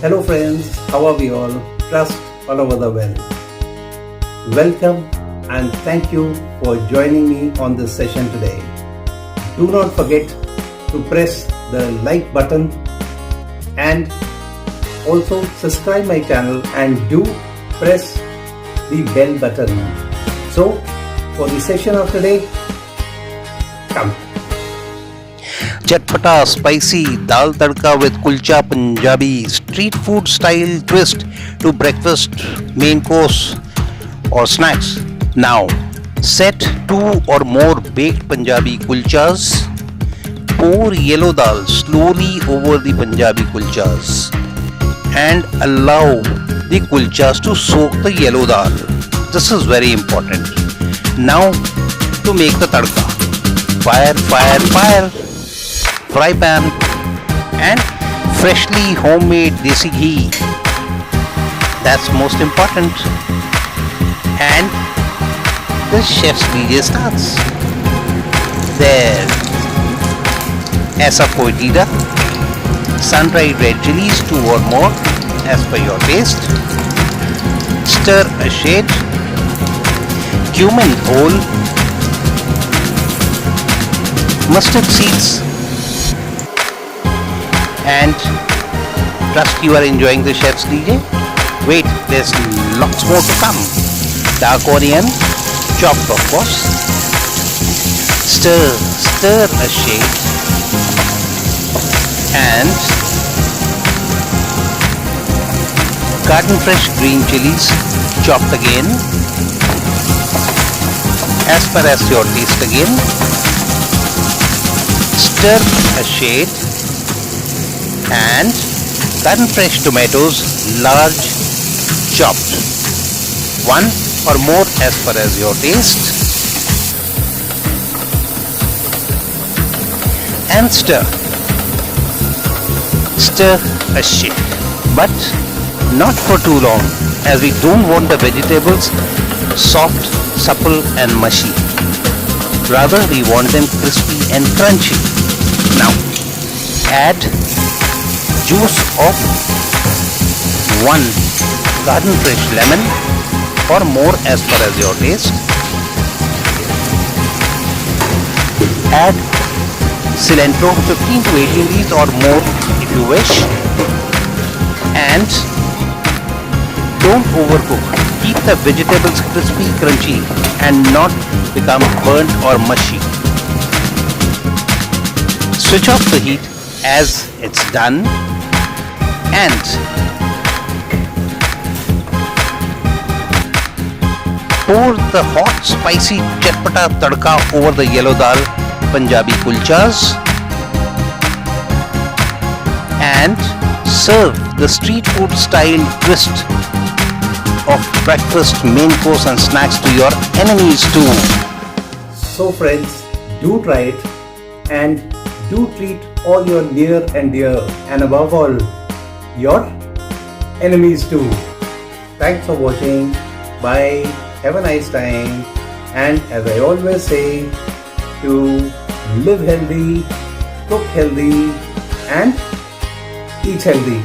Hello friends, how are we all? Trust all over the world. Welcome and thank you for joining me on this session today. Do not forget to press the like button and also subscribe my channel and do press the bell button. So for the session of today, come. Chatpatta spicy Daal Tadka with Kulcha Punjabi street food style twist to breakfast, main course or snacks. Now set 2 or more baked Punjabi kulchas. Pour yellow dal slowly over the Punjabi kulchas and allow the kulchas to soak the yellow dal. This is very important. Now to make the tadka. Fire. Fry pan and freshly homemade desi ghee. That's most important. And the chef's DJ starts. There. Aisa poetida. Sun-dried red chilies 2 or more as per your taste. Stir a shade. Cumin whole. Mustard seeds. And trust you are enjoying the chef's DJ. Wait, there's lots more to come. Dark onion, chopped of course. Stir a shade. And garden fresh green chilies, chopped again. As per as your taste again. Stir a shade. And garden fresh tomatoes, large, chopped. 1 or more as per as your taste. And stir a shake, but not for too long, as we don't want the vegetables soft, supple and mushy. Rather we want them crispy and crunchy. Now add juice of 1 garden fresh lemon or more as per as your taste. Add cilantro 15 to 18 leaves or more if you wish. And don't overcook. Keep the vegetables crispy, crunchy and not become burnt or mushy. Switch off the heat as it's done. And pour the hot spicy Chatpatta tadka over the yellow dal Punjabi kulchas and serve the street food style twist of breakfast, main course and snacks to your enemies too. So friends, do try it and do treat all your near and dear and above all your enemies too. Thanks for watching. Bye. Have a nice time. And as I always say, to live healthy, cook healthy and eat healthy.